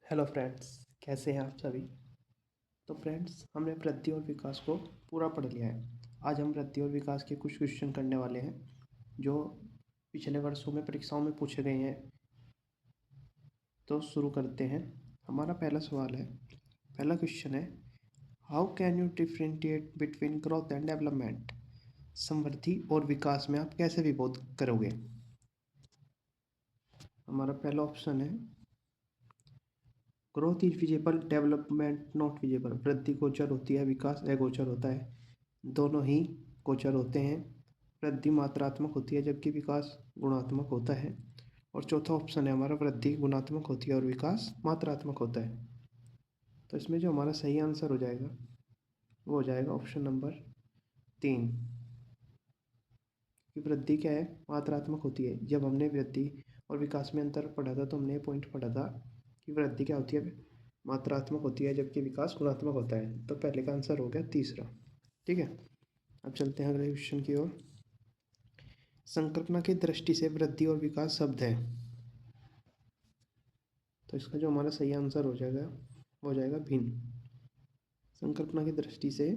Hello friends, कैसे हैं आप सभी। तो फ्रेंड्स, हमने वृद्धि और विकास को पूरा पढ़ लिया है। आज हम वृद्धि और विकास के कुछ क्वेश्चन करने वाले हैं जो पिछले वर्षों में परीक्षाओं में पूछे गए हैं। तो शुरू करते हैं। हमारा पहला सवाल है, पहला क्वेश्चन है, how can you differentiate between growth and development. समृद्धि और विकास में आप कैसे विभेद करोगे। हमारा पहला ऑप्शन है, growth is visible, development not visible. वृद्धि गोचर होती है, विकास अगोचर होता है। दोनों ही गोचर होते हैं। वृद्धि मात्रात्मक होती है जबकि विकास गुणात्मक होता है। और चौथा ऑप्शन है हमारा, वृद्धि गुणात्मक होती है और विकास मात्रात्मक होता है। तो इसमें जो हमारा सही आंसर हो जाएगा वो हो जाएगा ऑप्शन नंबर 3 कि वृद्धि क्या है, मात्रात्मक होती है। जब हमने वृद्धि और विकास में अंतर पढ़ा था तो हमने ये पॉइंट पढ़ा था कि वृद्धि क्या होती है, मात्रात्मक होती है जबकि विकास गुणात्मक होता है। तो पहले का आंसर हो गया तीसरा। ठीक है, अब चलते हैं अगले क्वेश्चन की ओर। संकल्पना की दृष्टि से वृद्धि और विकास शब्द है। तो इसका जो हमारा सही आंसर हो जाएगा वो हो जाएगा भिन्न। संकल्पना की दृष्टि से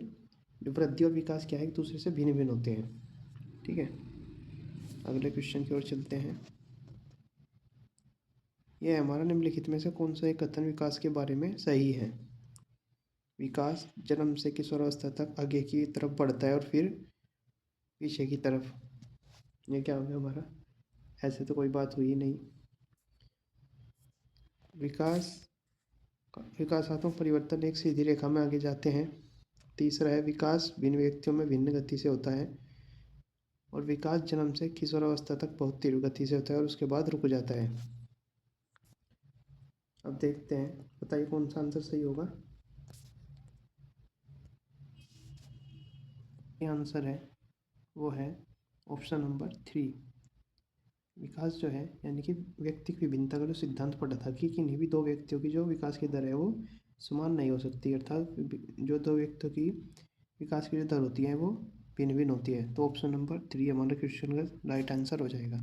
जो वृद्धि और विकास क्या है, एक दूसरे से भिन्न भिन्न होते हैं। ठीक है, अगले क्वेश्चन की ओर चलते हैं। यह हमारा निम्नलिखित में से कौन सा एक कथन विकास के बारे में सही है। विकास जन्म से किशोरावस्था तक आगे की तरफ बढ़ता है और फिर पीछे की तरफ। ये क्या हो गया हमारा, ऐसे तो कोई बात हुई नहीं। विकासात्मक परिवर्तन एक सीधी रेखा में आगे जाते हैं। तीसरा है, विकास भिन्न व्यक्तियों में भिन्न गति से होता है। और विकास जन्म से किशोरावस्था तक बहुत तीव्र गति से होता है और उसके बाद रुक जाता है। अब देखते हैं, बताइए कौन सा आंसर सही होगा। ये आंसर है वो है ऑप्शन नंबर 3। विकास जो है यानी कि व्यक्ति की विभिन्नता का जो सिद्धांत पढ़ा था कि किन्हीं भी दो व्यक्तियों की जो विकास की दर है वो समान नहीं हो सकती, अर्थात जो दो व्यक्तियों की विकास की जो दर होती है वो भिन्न भिन्न होती है। तो ऑप्शन नंबर 3 हमारा क्वेश्चन का राइट आंसर हो जाएगा।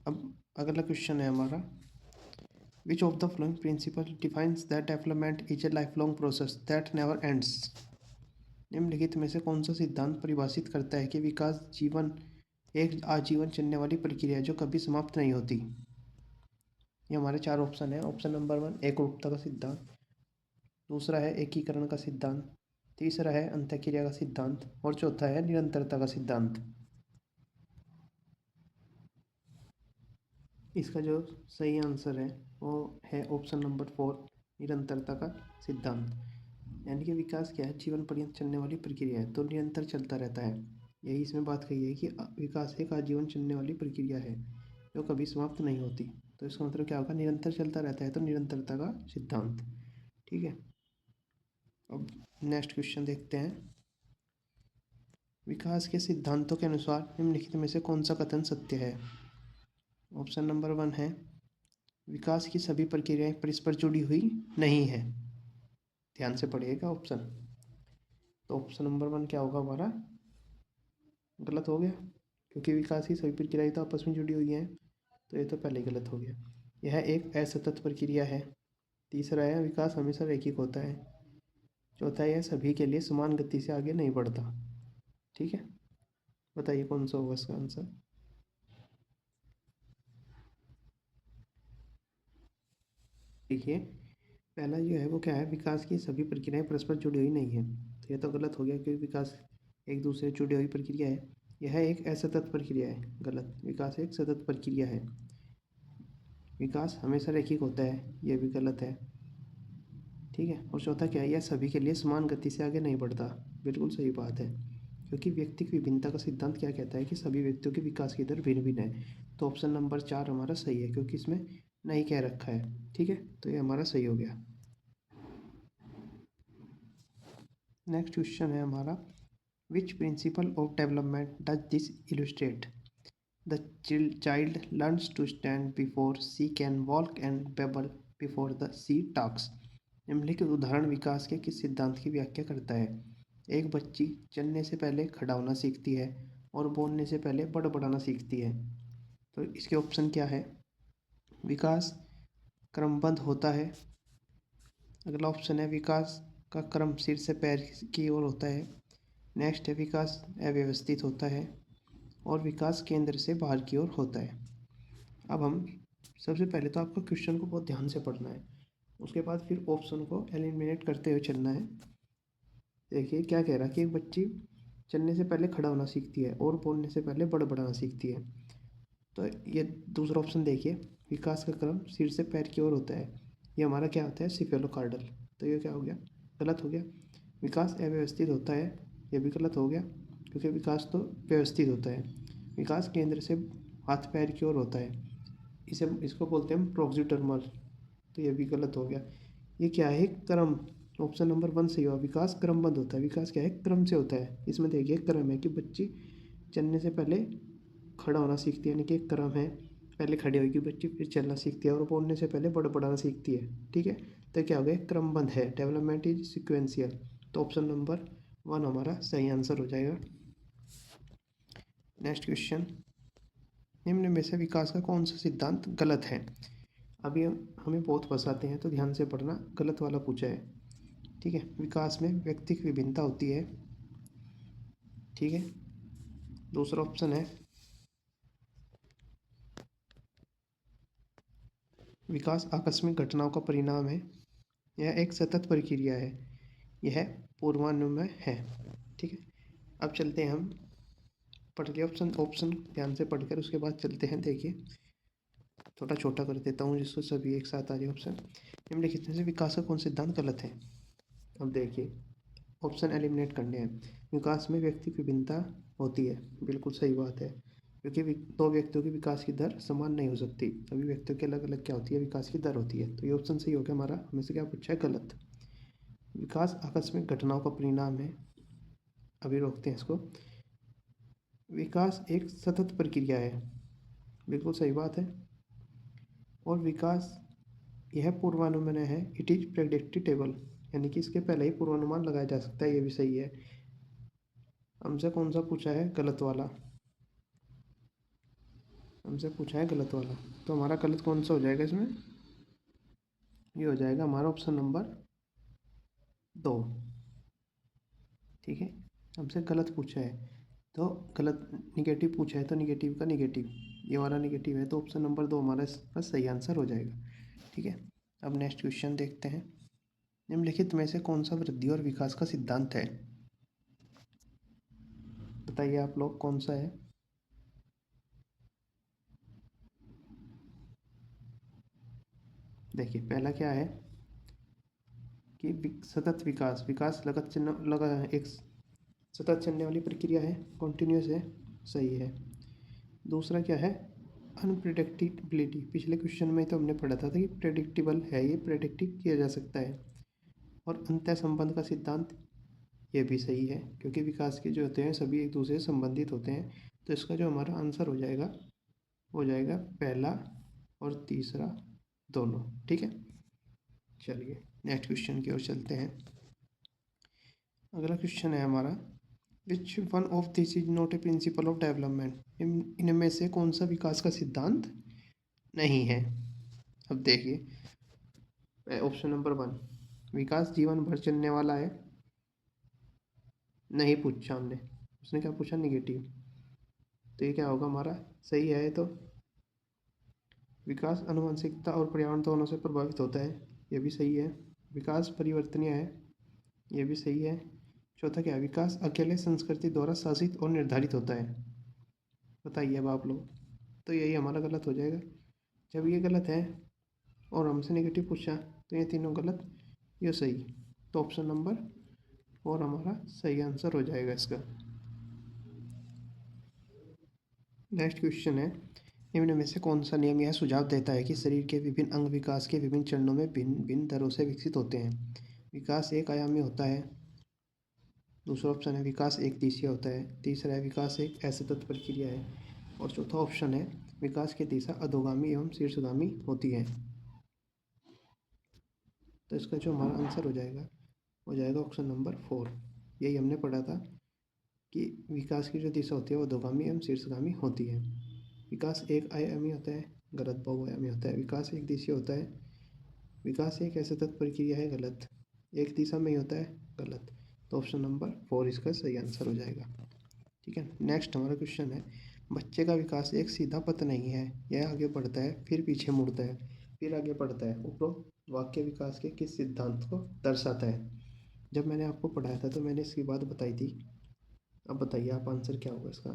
अब अगला क्वेश्चन है हमारा, which of the following principle defines that development is a life long process that never ends. निम्नलिखित में से कौन सा सिद्धांत परिभाषित करता है कि विकास जीवन एक आजीवन चलने वाली प्रक्रिया है जो कभी समाप्त नहीं होती। ये हमारे चार ऑप्शन है। ऑप्शन नंबर 1 एकरूपता का सिद्धांत, दूसरा है एकीकरण का सिद्धांत, तीसरा है अंतःक्रिया का सिद्धांत और चौथा है निरंतरता का सिद्धांत। इसका जो सही आंसर है वो है ऑप्शन नंबर 4 निरंतरता का सिद्धांत। यानी कि विकास क्या है, जीवन पर्यंत चलने वाली प्रक्रिया है तो निरंतर चलता रहता है। यही इसमें बात कही है कि विकास एक आजीवन चलने वाली प्रक्रिया है जो कभी समाप्त नहीं होती। तो इसका मतलब क्या होगा, निरंतर चलता रहता है तो निरंतरता का सिद्धांत। ठीक है, अब नेक्स्ट क्वेश्चन देखते हैं। विकास के सिद्धांतों के अनुसार निम्नलिखित में से कौन सा कथन सत्य है। ऑप्शन नंबर 1 है, विकास की सभी प्रक्रियाएं परस्पर जुड़ी हुई नहीं है। ध्यान से पढ़िएगा ऑप्शन। तो ऑप्शन नंबर 1 क्या होगा हमारा, गलत हो गया क्योंकि विकास की सभी प्रक्रियाएं तो आपस में जुड़ी हुई हैं। तो ये तो पहले ही गलत हो गया। यह एक असतत प्रक्रिया है। तीसरा है, विकास हमेशा रैखिक होता है। चौथा, यह सभी के लिए समान गति से आगे नहीं बढ़ता। ठीक है, बताइए कौन सा होगा इसका आंसर। देखिए, पहला जो है वो क्या है, विकास की सभी प्रक्रियाएं परस्पर जुड़ी हुई नहीं है। तो ये तो गलत हो गया क्योंकि विकास एक दूसरे से जुड़ी हुई प्रक्रिया है। यह एक असतत प्रक्रिया है, गलत। विकास एक सतत प्रक्रिया है। विकास हमेशा रैखिक होता है, यह भी गलत है। ठीक है, और चौथा क्या है, यह सभी के लिए समान गति से आगे नहीं बढ़ता। बिल्कुल सही बात है क्योंकि व्यक्ति की विभिन्नता का सिद्धांत क्या कहता है कि सभी व्यक्तियों के विकास की दर भिन्न भिन्न है। तो ऑप्शन नंबर 4 हमारा सही है क्योंकि इसमें नहीं कह रखा है। ठीक है, तो ये हमारा सही हो गया। नेक्स्ट क्वेश्चन है हमारा, which principle of development does this illustrate. The child learns to stand before she can walk and babble before the she talks. निम्नलिखित उदाहरण विकास के किस सिद्धांत की व्याख्या करता है। एक बच्ची चलने से पहले खड़ा होना सीखती है और बोलने से पहले बड़बड़ाना सीखती है। तो इसके ऑप्शन क्या है, विकास क्रमबद्ध होता है। अगला ऑप्शन है विकास का क्रम सिर से पैर की ओर होता है। नेक्स्ट है विकास अव्यवस्थित होता है और विकास केंद्र से बाहर की ओर होता है। अब हम सबसे पहले तो आपको क्वेश्चन को बहुत ध्यान से पढ़ना है, उसके बाद फिर ऑप्शन को एलिमिनेट करते हुए चलना है। देखिए क्या कह रहा है कि एक बच्ची चलने से पहले खड़ा होना सीखती है और बोलने से पहले बड़बड़ाना सीखती है। तो ये दूसरा ऑप्शन देखिए, विकास का क्रम सिर से पैर की ओर होता है, ये हमारा क्या होता है सिफेलोकार्डल। तो ये क्या हो गया, गलत हो गया। विकास अव्यवस्थित होता है, ये भी गलत हो गया क्योंकि विकास तो व्यवस्थित होता है। विकास केंद्र से हाथ पैर की ओर होता है, इसको बोलते हैं हम प्रोक्सिडर्मल, तो ये भी गलत हो गया। ये क्या है, क्रम। ऑप्शन नंबर 1 सही हुआ, विकास क्रमबद्ध होता है। विकास क्या है, क्रम से होता है। इसमें देखिए क्रम है कि बच्ची चलने से पहले खड़ा होना सीखती है, यानी कि एक क्रम है, पहले खड़ी होगी बच्ची फिर चलना सीखती है और बोलने से पहले बड़बड़ाना सीखती है। ठीक है, तो क्या हो गया, क्रमबद्ध है, डेवलपमेंट इज सिक्वेंशियल। तो ऑप्शन नंबर 1 हमारा सही आंसर हो जाएगा। नेक्स्ट क्वेश्चन, निम्न में से विकास का कौन सा सिद्धांत गलत है। अभी हमें बहुत फंसाते हैं तो ध्यान से पढ़ना, गलत वाला पूछा है। ठीक है, विकास में व्यक्तिक विभिन्नता होती है। ठीक है, दूसरा ऑप्शन है विकास आकस्मिक घटनाओं का परिणाम है, यह एक सतत प्रक्रिया है, यह पूर्वानुमान है। ठीक है, अब चलते हैं हम पढ़ लिया ऑप्शन ऑप्शन ध्यान से पढ़कर उसके बाद चलते हैं। देखिए थोड़ा छोटा कर देता हूँ जिसको सभी एक साथ आ जाए ऑप्शन। निम्नलिखित में से विकास का कौन सिद्धांत गलत है। अब देखिए ऑप्शन एलिमिनेट करने हैं। विकास में व्यक्ति की विभिन्नता होती है, बिल्कुल सही बात है, क्योंकि दो व्यक्तियों की विकास की दर समान नहीं हो सकती, सभी व्यक्तियों की अलग अलग क्या होती है, विकास की दर होती है। तो ये ऑप्शन सही हो गया हमारा, हमें से क्या पूछा है, गलत। विकास आकस्मिक घटनाओं का परिणाम है, अभी रोकते हैं इसको। विकास एक सतत प्रक्रिया है, बिल्कुल सही बात है। और विकास यह पूर्वानुमान है, इट इज प्रेडिक्टेबल, यानी कि इसके पहले ही पूर्वानुमान लगाया जा सकता है, ये भी सही है। हमसे कौन सा पूछा है, गलत वाला, हमसे पूछा है गलत वाला। तो हमारा गलत कौन सा हो जाएगा इसमें, ये हो जाएगा हमारा ऑप्शन नंबर 2। ठीक है, हमसे गलत पूछा है तो गलत, निगेटिव पूछा है तो निगेटिव का निगेटिव, ये वाला निगेटिव है, तो ऑप्शन नंबर 2 हमारा इसका सही आंसर हो जाएगा। ठीक है, अब नेक्स्ट क्वेश्चन देखते हैं। निम्नलिखित में से कौन सा वृद्धि और विकास का सिद्धांत है, बताइए आप लोग कौन सा है। देखिए पहला क्या है कि सतत विकास, विकास लगत चिन्ह लगा एक सतत चलने वाली प्रक्रिया है, कॉन्टिन्यूस है, सही है। दूसरा क्या है, अनप्रिडिक्टेबिलिटी, पिछले क्वेश्चन में तो हमने पढ़ा था कि प्रेडिक्टेबल है, ये प्रेडिक्ट किया जा सकता है। और अंतः संबंध का सिद्धांत, ये भी सही है, क्योंकि विकास के जो होते हैं सभी एक दूसरे से संबंधित होते हैं। तो इसका जो हमारा आंसर हो जाएगा पहला और तीसरा दोनों। ठीक है, चलिए नेक्स्ट क्वेश्चन की ओर चलते हैं। अगला क्वेश्चन है हमारा, विच one of this is not a principal of development, इनमें से कौन सा विकास का सिद्धांत नहीं है। अब देखिए ऑप्शन नंबर 1, विकास जीवन भर चलने वाला है, नहीं पूछा हमने, उसने क्या पूछा, निगेटिव, तो ये क्या होगा हमारा, सही है। तो विकास आनुवंशिकता और पर्यावरण दोनों से प्रभावित होता है, ये भी सही है। विकास परिवर्तनीय है, ये भी सही है। चौथा क्या है, विकास अकेले संस्कृति द्वारा शासित और निर्धारित होता है, बताइए अब आप लोग। तो यही हमारा गलत हो जाएगा, जब ये गलत है और हमसे नेगेटिव पूछा तो ये तीनों गलत, ये सही। तो ऑप्शन नंबर 4 हमारा सही आंसर हो जाएगा इसका। नेक्स्ट क्वेश्चन है, निम्न में से कौन सा नियम यह सुझाव देता है कि शरीर के विभिन्न अंग विकास के विभिन्न चरणों में भिन्न भिन्न दरों से विकसित होते हैं। विकास एक आयामी होता है। दूसरा ऑप्शन है विकास एक दिशीय होता है। तीसरा है विकास एक असतत प्रक्रिया है। और चौथा ऑप्शन है विकास की दिशा अधोगामी एवं शीर्षगामी होती है। तो इसका जो हमारा आंसर हो जाएगा ऑप्शन नंबर 4। यही हमने पढ़ा था कि विकास की जो दिशा होती है वो अधोगामी एवं शीर्षगामी होती है। विकास एक आयामी होता है, गलत, बहुआयामी होता है। विकास एक दिशीय होता है, विकास एक ऐसे तत्व प्रक्रिया है, गलत। एक दिशा में ही होता है, गलत। तो ऑप्शन नंबर 4 इसका सही आंसर हो जाएगा। ठीक है, नेक्स्ट हमारा क्वेश्चन है, बच्चे का विकास एक सीधा पथ नहीं है, यह आगे बढ़ता है फिर पीछे मुड़ता है फिर आगे बढ़ता है। उपरोक्त वाक्य विकास के किस सिद्धांत को दर्शाता है? जब मैंने आपको पढ़ाया था तो मैंने इसकी बात बताई थी। अब बताइए आप आंसर क्या होगा इसका।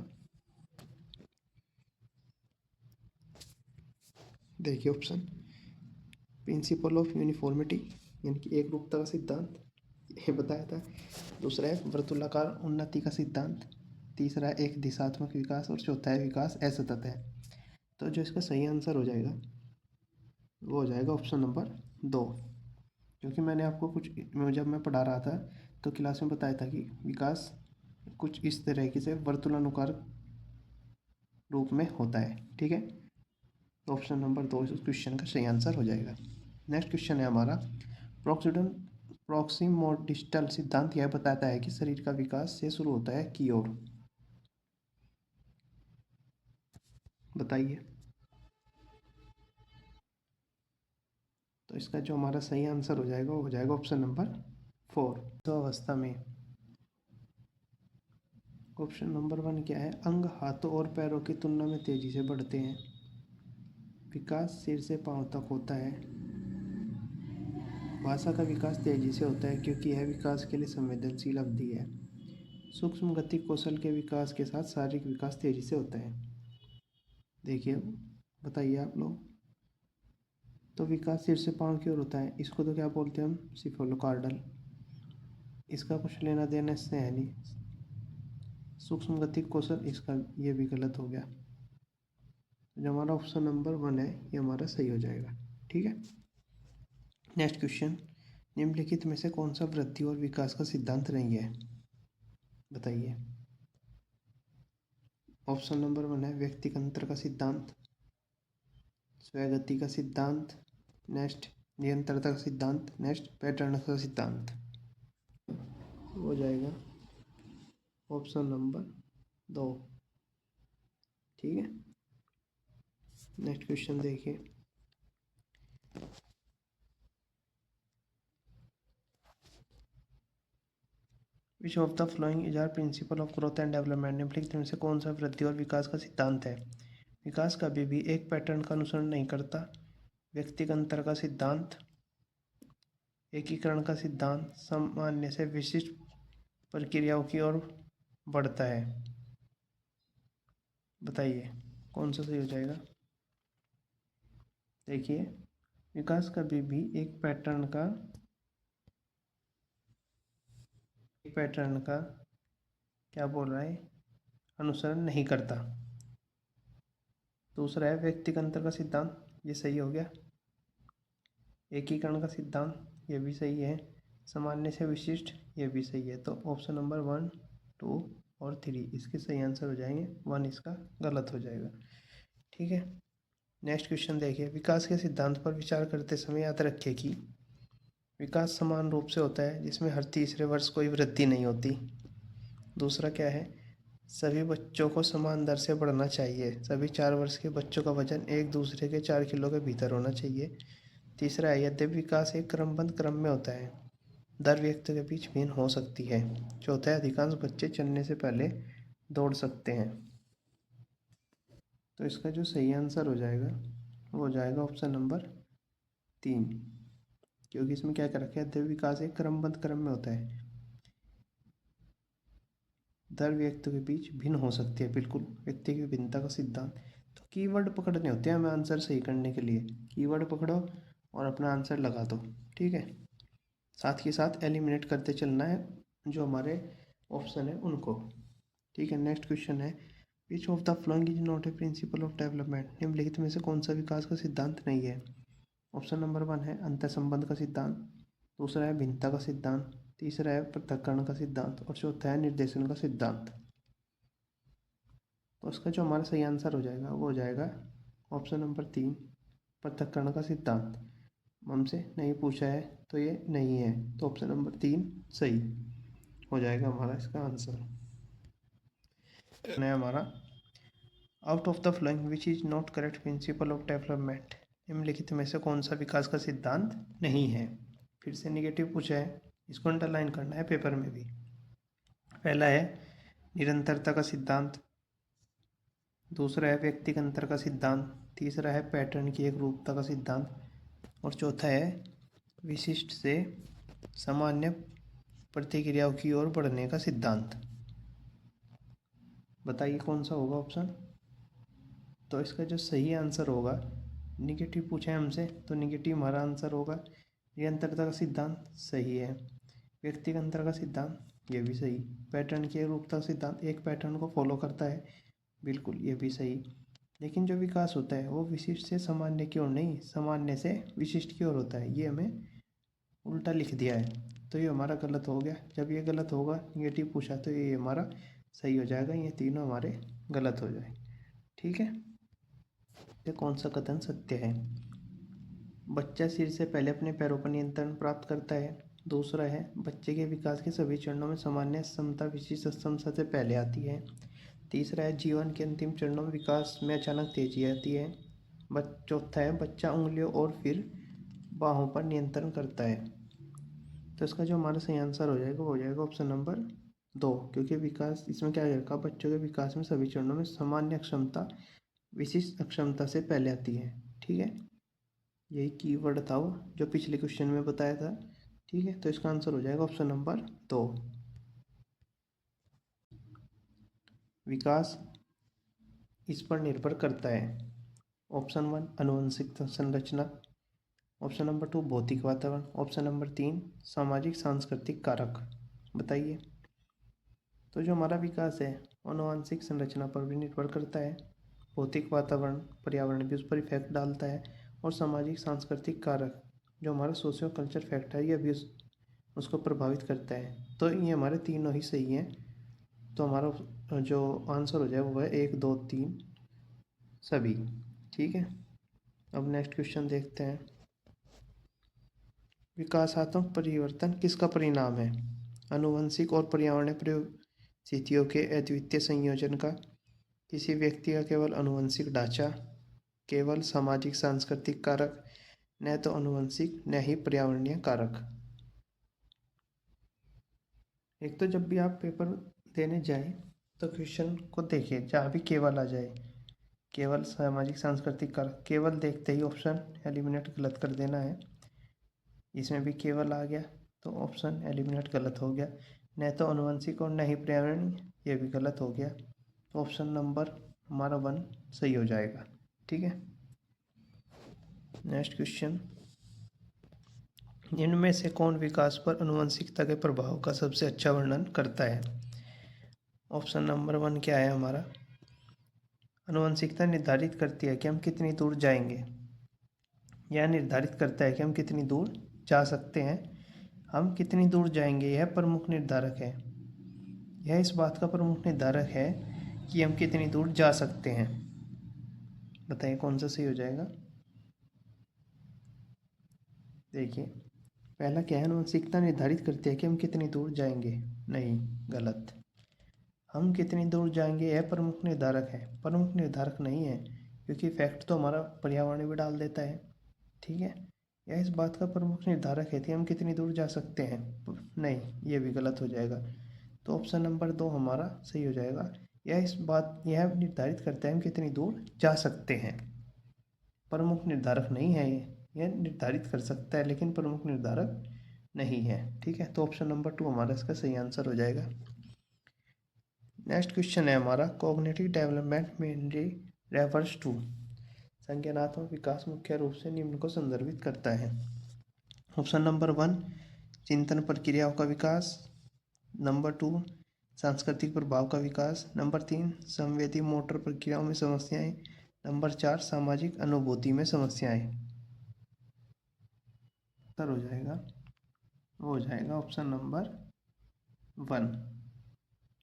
देखिए ऑप्शन, प्रिंसिपल ऑफ यूनिफॉर्मिटी यानी कि एक रूपता का सिद्धांत, ये बताया था। दूसरा है वर्तुलाकार उन्नति का सिद्धांत। तीसरा है एक दिशात्मक विकास और चौथा है विकास असतत है। तो जो इसका सही आंसर हो जाएगा वो हो जाएगा ऑप्शन नंबर 2। क्योंकि मैंने आपको कुछ, जब मैं पढ़ा रहा था तो क्लास में बताया था कि विकास कुछ इस तरीके से वर्तुलानुकार रूप में होता है। ठीक है, तो ऑप्शन नंबर 2 इस क्वेश्चन का सही आंसर हो जाएगा। नेक्स्ट क्वेश्चन है हमारा, प्रोक्सीडन प्रॉक्सिमोडिस्टल सिद्धांत यह बताता है कि शरीर का विकास से शुरू होता है की ओर। बताइए। तो इसका जो हमारा सही आंसर हो जाएगा वो हो जाएगा ऑप्शन नंबर 4। तो अवस्था में ऑप्शन नंबर 1 क्या है, अंग हाथों और पैरों की तुलना में तेजी से बढ़ते हैं। विकास सिर से पांव तक होता है। भाषा का विकास तेजी से होता है क्योंकि यह विकास के लिए संवेदनशील अवधि है। सूक्ष्म गति कौशल के विकास के साथ शारीरिक विकास तेजी से होता है। देखिए, बताइए आप लोग। तो विकास सिर से पांव की ओर होता है, इसको तो क्या बोलते हैं हम, सिफोलोकार्डल। इसका कुछ लेना देना इससे है नहीं। सूक्ष्म गति कौशल, इसका ये भी गलत हो गया। जो हमारा ऑप्शन नंबर 1 है ये हमारा सही हो जाएगा। ठीक है, नेक्स्ट क्वेश्चन, निम्नलिखित में से कौन सा वृद्धि और विकास का सिद्धांत नहीं है? बताइए। ऑप्शन नंबर 1 है व्यक्तिगत का सिद्धांत, स्वगति का सिद्धांत, नेक्स्ट निरंतरता का सिद्धांत, नेक्स्ट पैटर्न का सिद्धांत। हो जाएगा ऑप्शन नंबर 2। ठीक है, नेक्स्ट क्वेश्चन देखिए, which of the following is are principle of growth and development. निम्नलिखित में से कौन सा वृद्धि और विकास का सिद्धांत है? विकास कभी भी एक पैटर्न का अनुसरण नहीं करता। व्यक्तिगत का सिद्धांत, एकीकरण का सिद्धांत, सामान्य से विशिष्ट प्रक्रियाओं की ओर बढ़ता है। बताइए कौन सा सही हो जाएगा। देखिए, विकास कभी भी एक पैटर्न का क्या बोल रहा है, अनुसरण नहीं करता। दूसरा है व्यक्तिगत का सिद्धांत, ये सही हो गया। एकीकरण का सिद्धांत, ये भी सही है। सामान्य से विशिष्ट, ये भी सही है। तो ऑप्शन नंबर 1, 2 और 3 इसके सही आंसर हो जाएंगे। 1 इसका गलत हो जाएगा। ठीक है, नेक्स्ट क्वेश्चन देखिए, विकास के सिद्धांत पर विचार करते समय याद रखिए कि विकास समान रूप से होता है जिसमें हर तीसरे वर्ष कोई वृद्धि नहीं होती। दूसरा क्या है, सभी बच्चों को समान दर से बढ़ना चाहिए। सभी 4 वर्ष के बच्चों का वजन एक दूसरे के 4 किलो के भीतर होना चाहिए। तीसरा है, यद्यपि विकास एक क्रमबद्ध क्रम में होता है, दर व्यक्ति के बीच भिन्न हो सकती है। चौथा है, अधिकांश बच्चे चलने से पहले दौड़ सकते हैं। तो इसका जो सही आंसर हो जाएगा वो हो जाएगा ऑप्शन नंबर 3। क्योंकि इसमें क्या कर रखा है, यद्यपि विकास एक क्रमबद्ध क्रम में होता है, दर व्यक्ति के बीच भिन्न हो सकती है। बिल्कुल, व्यक्ति की भिन्नता का सिद्धांत। तो कीवर्ड पकड़ने होते हैं हमें आंसर सही करने के लिए। कीवर्ड पकड़ो और अपना आंसर लगा दो। ठीक है, साथ के साथ एलिमिनेट करते चलना है जो हमारे ऑप्शन है उनको। ठीक है, नेक्स्ट क्वेश्चन है, विच of the following is not a principal of development. निम्नलिखित में से कौन सा विकास का सिद्धांत नहीं है? ऑप्शन नंबर 1 है अंतर संबंध का सिद्धांत, दूसरा है भिन्नता का सिद्धांत, तीसरा है पृथक्करण का सिद्धांत और चौथा है निर्देशन का सिद्धांत। तो उसका जो हमारा सही आंसर हो जाएगा वो हो जाएगा ऑप्शन नंबर 3, पृथक्करण का सिद्धांत। हमसे नहीं पूछा है तो ये नहीं है, तो ऑप्शन नंबर 3 सही हो जाएगा हमारा इसका आंसर। है हमारा, out of the flowing which is not correct principal of development. निम्नलिखित में से कौन सा विकास का सिद्धांत नहीं है। फिर से नेगेटिव पूछा है, इसको अंडरलाइन करना है पेपर में भी। पहला है निरंतरता का सिद्धांत, दूसरा है व्यक्तिगत अंतर का सिद्धांत, तीसरा है पैटर्न की एकरूपता का सिद्धांत और चौथा है विशिष्ट से सामान्य प्रतिक्रियाओं की ओर बढ़ने का सिद्धांत। बताइए कौन सा होगा ऑप्शन। तो इसका जो सही आंसर होगा, निगेटिव पूछा है हमसे तो निगेटिव हमारा आंसर होगा। निरंतरता का सिद्धांत सही है, व्यक्तिगत अंतर का सिद्धांत ये भी सही, पैटर्न की एकरूपता का सिद्धांत एक पैटर्न को फॉलो करता है, बिल्कुल ये भी सही। लेकिन जो विकास होता है वो विशिष्ट से सामान्य की ओर नहीं, सामान्य से विशिष्ट की ओर होता है, ये हमें उल्टा लिख दिया है तो ये हमारा गलत हो गया। जब ये गलत होगा, निगेटिव पूछा, तो ये हमारा सही हो जाएगा, ये तीनों हमारे गलत हो जाए। ठीक है, ये कौन सा कथन सत्य है। बच्चा सिर से पहले अपने पैरों पर नियंत्रण प्राप्त करता है। दूसरा है बच्चे के विकास के सभी चरणों में सामान्य क्षमता विशिष्ट क्षमता से पहले आती है। तीसरा है जीवन के अंतिम चरणों में विकास में अचानक तेजी आती है। चौथा है बच्चा उंगलियों और फिर बाहों पर नियंत्रण करता है। तो इसका जो हमारा सही आंसर हो जाएगा वो हो जाएगा ऑप्शन नंबर 2, क्योंकि विकास इसमें क्या रखा, बच्चों के विकास में सभी चरणों में सामान्य क्षमता विशिष्ट अक्षमता से पहले आती है। ठीक है, यही कीवर्ड था वो जो पिछले क्वेश्चन में बताया था। ठीक है, तो इसका आंसर हो जाएगा ऑप्शन नंबर 2। विकास इस पर निर्भर करता है। ऑप्शन 1 आनुवंशिक संरचना, ऑप्शन नंबर 2 भौतिक वातावरण, ऑप्शन नंबर 3 सामाजिक सांस्कृतिक कारक। बताइए। तो जो हमारा विकास है आनुवंशिक संरचना पर भी निर्भर करता है, भौतिक वातावरण पर्यावरण भी उस पर इफेक्ट डालता है और सामाजिक सांस्कृतिक कारक जो हमारा सोशियो कल्चर फैक्टर है ये भी उसको प्रभावित करता है। तो ये हमारे तीनों ही सही हैं। तो हमारा जो आंसर हो जाए वो है 1 2 3 सभी। ठीक है, अब नेक्स्ट क्वेश्चन देखते हैं। विकासात्मक परिवर्तन किसका परिणाम है। आनुवंशिक और पर्यावरणीय परिस्थितियों के अद्वितीय संयोजन का, किसी व्यक्ति का केवल आनुवंशिक ढांचा, केवल सामाजिक सांस्कृतिक कारक, न तो आनुवंशिक न ही पर्यावरणीय कारक। एक तो जब भी आप पेपर देने जाए तो क्वेश्चन को देखिए जहाँ भी केवल आ जाए, केवल सामाजिक सांस्कृतिक कारक, केवल देखते ही ऑप्शन एलिमिनेट गलत कर देना है। इसमें भी केवल आ गया तो ऑप्शन एलिमिनेट गलत हो गया। न तो आनुवंशिक और न ही पर्यावरणीय, ये भी गलत हो गया। तो ऑप्शन नंबर हमारा 1 सही हो जाएगा। ठीक है, नेक्स्ट क्वेश्चन। इनमें से कौन विकास पर आनुवंशिकता के प्रभाव का सबसे अच्छा वर्णन करता है। ऑप्शन नंबर 1 क्या है हमारा, आनुवंशिकता निर्धारित करती है कि हम कितनी दूर जाएंगे। यह निर्धारित करता है कि हम कितनी दूर जा सकते हैं। हम कितनी दूर जाएंगे यह प्रमुख निर्धारक है। यह इस बात का प्रमुख निर्धारक है कि हम कितनी दूर जा सकते हैं। बताइए कौन सा सही हो जाएगा। देखिए, पहला क्या है, आनुवंशिकता निर्धारित करती है कि हम कितनी दूर जाएंगे। नहीं, गलत। हम कितनी दूर जाएंगे यह प्रमुख निर्धारक है, प्रमुख निर्धारक नहीं है, क्योंकि फैक्ट तो हमारा पर्यावरण भी डाल देता है। ठीक है, यह इस बात का प्रमुख निर्धारक है कि हम कितनी दूर जा सकते हैं। नहीं, ये भी गलत हो जाएगा। तो ऑप्शन नंबर 2 हमारा सही हो जाएगा। यह निर्धारित करता है हम कितनी दूर जा सकते हैं, प्रमुख निर्धारक नहीं है। यह निर्धारित कर सकता है लेकिन प्रमुख निर्धारक नहीं है। ठीक है, तो ऑप्शन नंबर 2 हमारा इसका सही आंसर हो जाएगा। नेक्स्ट क्वेश्चन है हमारा, cognitive development mainly refers to. संज्ञानात्मक विकास मुख्य रूप से निम्न को संदर्भित करता है। ऑप्शन नंबर 1 चिंतन प्रक्रियाओं का विकास, नंबर 2 सांस्कृतिक प्रभाव का विकास, नंबर 3 संवेदी मोटर प्रक्रियाओं में समस्याएं, नंबर 4 सामाजिक अनुभूति में समस्याएं। उत्तर हो जाएगा, वो हो जाएगा ऑप्शन नंबर 1,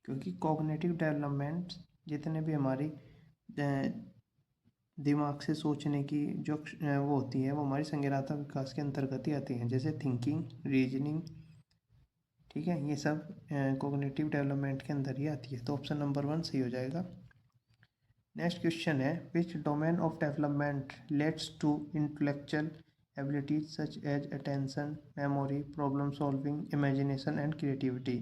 क्योंकि कॉग्निटिव डेवलपमेंट जितने भी हमारी दिमाग से सोचने की जो वो होती है वो हमारी संज्ञानात्मक विकास के अंतर्गत ही आती हैं, जैसे थिंकिंग, रीजनिंग। ठीक है, ये सब कॉग्निटिव डेवलपमेंट के अंदर ही आती है। तो ऑप्शन नंबर 1 सही हो जाएगा। नेक्स्ट क्वेश्चन है which domain of development lets to intellectual abilities such as attention, memory, problem solving, imagination and creativity.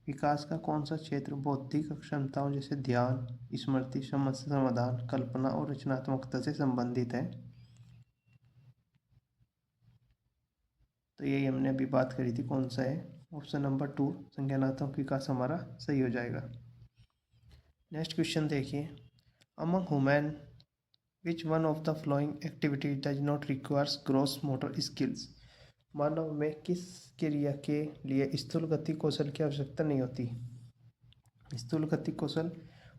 विकास का कौन सा क्षेत्र बौद्धिक क्षमताओं जैसे ध्यान, स्मृति, समस्या समाधान, कल्पना और रचनात्मकता से संबंधित है? तो यही हमने अभी बात करी थी, कौन सा है? ऑप्शन नंबर 2 संज्ञानात्मक विकास हमारा सही हो जाएगा। नेक्स्ट क्वेश्चन देखिए, among human which one of the following activity does not requires gross motor skills. मानव में किस क्रिया के लिए स्थूल गति कौशल की आवश्यकता नहीं होती? स्थूल गति कौशल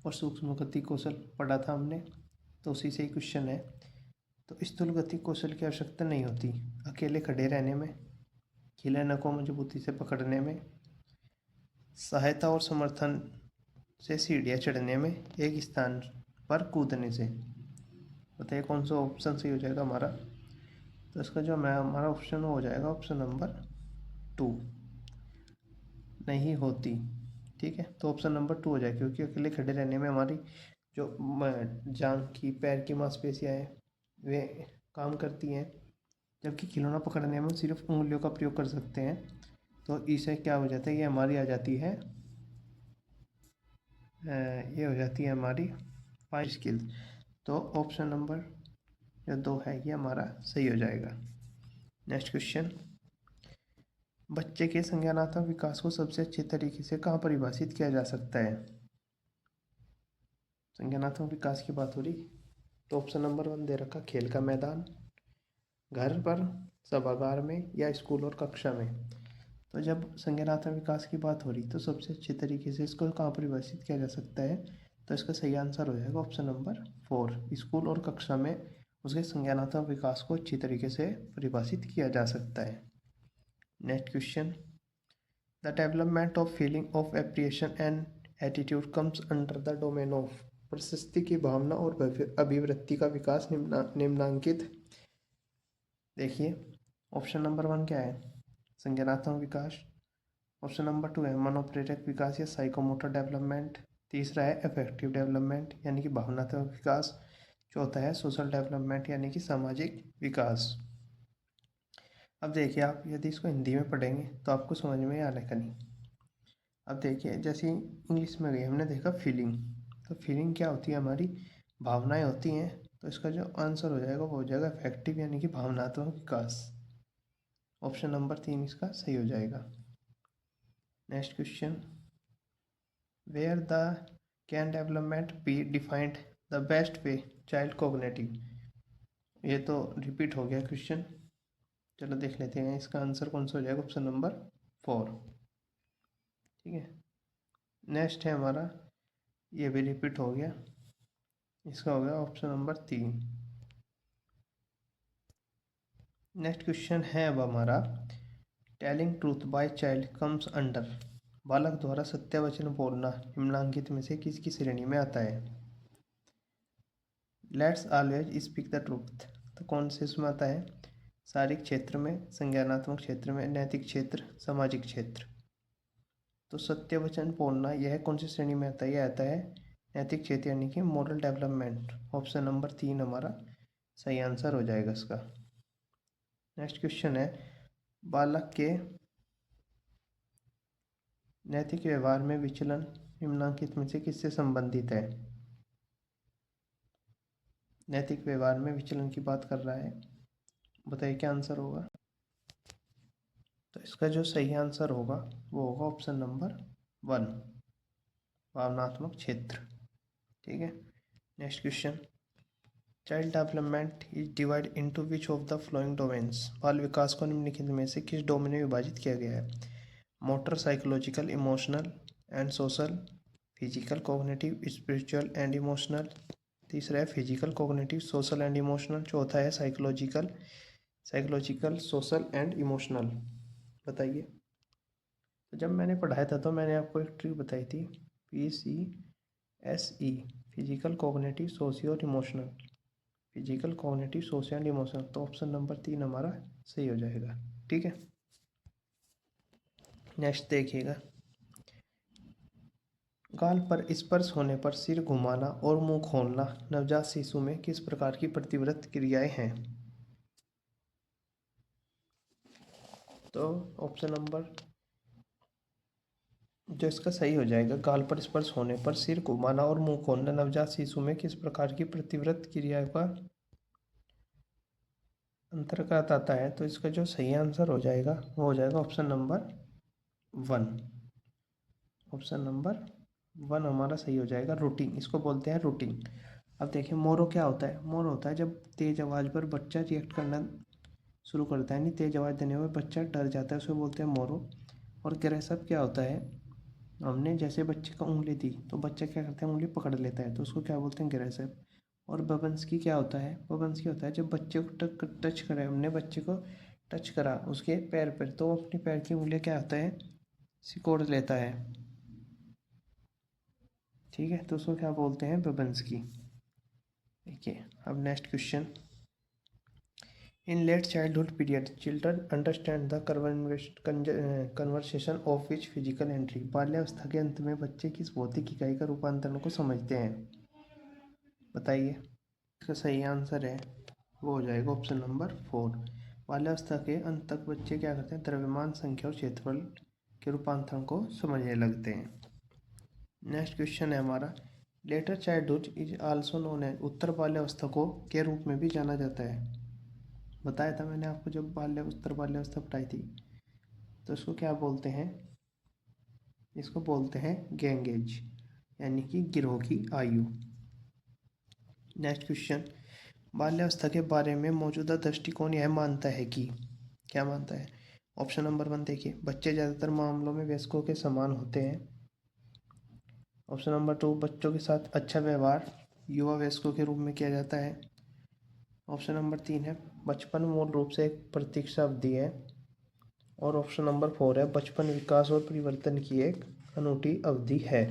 और सूक्ष्म गति कौशल पढ़ा था हमने, तो उसी से ही क्वेश्चन है। तो स्थूल गति कौशल की आवश्यकता नहीं होती अकेले खड़े रहने में, खिलौनों को मजबूती से पकड़ने में, सहायता और समर्थन से सीढ़ियाँ चढ़ने में, एक स्थान पर कूदने से। बताइए कौन सा ऑप्शन सही हो जाएगा हमारा? तो इसका जो हमारा ऑप्शन हो जाएगा ऑप्शन नंबर 2, नहीं होती। ठीक है, तो ऑप्शन नंबर 2 हो जाएगा, क्योंकि अकेले खड़े रहने में हमारी जो जांघ की, पैर की मांसपेशियाँ हैं वे काम करती हैं, जबकि खिलौना पकड़ने में सिर्फ उंगलियों का प्रयोग कर सकते हैं। तो इसे क्या हो जाता है, ये हमारी आ जाती है, ये हो जाती है हमारी 5 स्किल। तो ऑप्शन नंबर जो 2 है ये हमारा सही हो जाएगा। नेक्स्ट क्वेश्चन, बच्चे के संज्ञानात्मक विकास को सबसे अच्छे तरीके से कहाँ परिभाषित किया जा सकता है? संज्ञानात्मक विकास की बात हो रही, तो ऑप्शन नंबर 1 दे रखा खेल का मैदान, घर पर, सभागार में या स्कूल और कक्षा में। तो जब संज्ञानात्मक विकास की बात हो रही तो सबसे अच्छे तरीके से इसको कहाँ परिभाषित किया जा सकता है? तो इसका सही आंसर हो जाएगा ऑप्शन नंबर 4, स्कूल और कक्षा में उसके संज्ञानात्मक विकास को अच्छी तरीके से परिभाषित किया जा सकता है। Next question, the development of feeling of appreciation and attitude comes under the domain of. प्रशस्ति की भावना और अभिवृत्ति का विकास निम्नांकित। देखिए ऑप्शन नंबर 1 क्या है? संज्ञानात्मक विकास। ऑप्शन नंबर 2 है मनोप्रेरक विकास या साइकोमोटर डेवलपमेंट। तीसरा है अफेक्टिव डेवलपमेंट यानी कि भावनात्मक विकास। चौथा है सोशल डेवलपमेंट यानी कि सामाजिक विकास। अब देखिए आप यदि इसको हिंदी में पढ़ेंगे तो आपको समझ में आने का नहीं। अब देखिए जैसे इंग्लिश में गई हमने देखा फीलिंग, तो फीलिंग क्या होती है? हमारी भावनाएं होती हैं। तो इसका जो आंसर हो जाएगा वो हो जाएगा अफेक्टिव यानी कि भावनात्मक विकास। ऑप्शन नंबर 3 इसका सही हो जाएगा। Next question, where the can development be defined the best way child cognitive. ये तो रिपीट हो गया क्वेश्चन, चलो देख लेते हैं इसका आंसर कौन सा हो जाएगा। Option number 4। ठीक है, नेक्स्ट है हमारा, ये भी रिपीट हो गया, इसका हो गया ऑप्शन नंबर 3। नेक्स्ट क्वेश्चन है अब हमारा, telling truth by child comes under. बालक द्वारा सत्य वचन बोलना निम्नांकित में से किसकी श्रेणी में आता है? Let's always speak the truth, तो कौन से इसमें आता है? शारीरिक क्षेत्र में, संज्ञानात्मक क्षेत्र में, नैतिक क्षेत्र, सामाजिक क्षेत्र। तो सत्य वचन बोलना यह कौन सी श्रेणी में आता है? यह आता है नैतिक क्षेत्र यानी कि मॉरल डेवलपमेंट। ऑप्शन नंबर 3 हमारा सही आंसर हो जाएगा इसका। नेक्स्ट क्वेश्चन है, बालक के नैतिक व्यवहार में विचलन निम्नांकित में से किससे संबंधित है? नैतिक व्यवहार में विचलन की बात कर रहा है, बताइए क्या आंसर होगा? तो इसका जो सही आंसर होगा वो होगा ऑप्शन नंबर 1, भावनात्मक क्षेत्र। ठीक है, next question, child development is divide into which of the flowing domains. बाल विकास को निम्नलिखित में से किस डोमेन में विभाजित किया गया है? Motor, psychological, emotional and social, physical, cognitive, spiritual and emotional. तीसरा है physical, cognitive, social and emotional. चौथा है साइकोलॉजिकल, सोशल एंड इमोशनल। बताइए। तो जब मैंने पढ़ाया था तो मैंने आपको एक ट्रिक बताई थी, PCSE, फिजिकल, कॉग्निटिव, सोशियो और emotional. Physical, cognitive, social and emotional, तो ऑप्शन नंबर 3 हमारा सही हो जाएगा। ठीक है, नेक्स्ट देखिएगा, गाल पर स्पर्श होने पर सिर घुमाना और मुंह खोलना नवजात शिशु में किस प्रकार की प्रतिव्रत क्रियाएं हैं? तो ऑप्शन नंबर जो इसका सही हो जाएगा, गाल पर स्पर्श होने पर सिर घुमाना और मुंह खोलना नवजात शिशु में किस प्रकार की प्रतिव्रत क्रियाओं का अंतर्गत आता है? तो इसका जो सही आंसर हो जाएगा वो हो जाएगा ऑप्शन नंबर 1। ऑप्शन नंबर 1 हमारा सही हो जाएगा, रूटिंग। इसको बोलते हैं रूटिंग। अब देखिए मोरो क्या होता है? मोरो होता है जब तेज आवाज़ पर बच्चा रिएक्ट करना शुरू करता है, नहीं तेज आवाज़ देने पर बच्चा डर जाता है, उसको बोलते हैं मोरो। और ग्रेसअप क्या होता है? हमने जैसे बच्चे को उंगली दी तो बच्चा क्या करता है, उंगली पकड़ लेता है, तो उसको क्या बोलते हैं? ग्रेसअप। और बबंस्की क्या होता है? बबंस्की होता है जब बच्चे को टच करा, हमने बच्चे को टच करा उसके पैर पर, तो वो अपने पैर की उंगलियां क्या होता है? सिकोड़ लेता है। ठीक है, तो उसको क्या बोलते हैं? बबंस्की। देखिए अब next question. In late childhood period children understand the conversation of which physical entry. बाल्यावस्था के अंत में बच्चे किस भौतिक इकाई का रूपांतरण को समझते हैं? बताइए। इसका सही आंसर है वो हो जाएगा ऑप्शन नंबर 4। बाल्यावस्था के अंत तक बच्चे क्या करते हैं? द्रव्यमान, संख्या और क्षेत्रफल के रूपांतरण को समझने लगते हैं। नेक्स्ट क्वेश्चन है हमारा, later childhood is also known as. उत्तर बाल्यावस्था को के रूप में भी जाना जाता है। बताया था मैंने आपको जब उत्तर बाल्यावस्था पढ़ाई थी। तो इसको क्या बोलते हैं? इसको बोलते हैं गैंग एज, यानी कि गिरोह की आयु। नेक्स्ट क्वेश्चन, बाल्यावस्था के बारे में मौजूदा दृष्टिकोण यह मानता है कि, क्या मानता है? ऑप्शन नंबर 1 देखिए, बच्चे ज़्यादातर मामलों में वयस्कों के समान होते हैं। ऑप्शन नंबर 2, बच्चों के साथ अच्छा व्यवहार युवा वयस्कों के रूप में किया जाता है। ऑप्शन नंबर 3 है, बचपन मूल रूप से एक प्रतीक्षा अवधि है। और ऑप्शन नंबर 4 है, बचपन विकास और परिवर्तन की एक अनूठी अवधि है।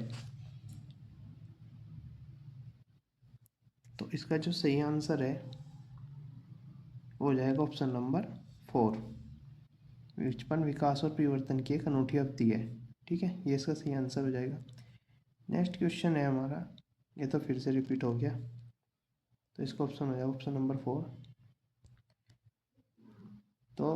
तो इसका जो सही आंसर है वो हो जाएगा ऑप्शन नंबर 4। बचपन विकास और परिवर्तन की एक अनूठी अवधि है। ठीक है, ये इसका सही आंसर हो जाएगा। नेक्स्ट क्वेश्चन है हमारा, ये तो फिर से रिपीट हो गया, तो इसका ऑप्शन हो जाएगा ऑप्शन नंबर 4। तो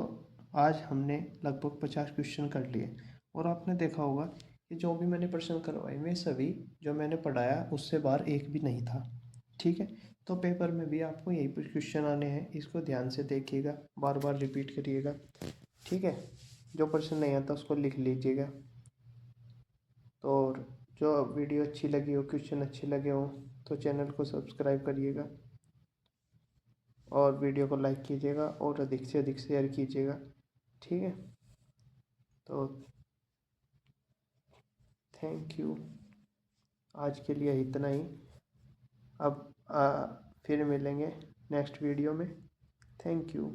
आज हमने लगभग 50 क्वेश्चन कर लिए, और आपने देखा होगा कि जो भी मैंने प्रश्न करवाए वे सभी जो मैंने पढ़ाया उससे बाहर एक भी नहीं था। ठीक है, तो पेपर में भी आपको यही क्वेश्चन आने हैं, इसको ध्यान से देखिएगा, बार बार रिपीट करिएगा। ठीक है, जो प्रश्न नहीं आता उसको लिख लीजिएगा। तो और जो वीडियो अच्छी लगी हो, क्वेश्चन अच्छे लगे हो, तो चैनल को सब्सक्राइब करिएगा और वीडियो को लाइक कीजिएगा और अधिक से अधिक शेयर कीजिएगा। ठीक है, तो थैंक यू, आज के लिए इतना ही। अब फिर मिलेंगे नेक्स्ट वीडियो में। Thank you.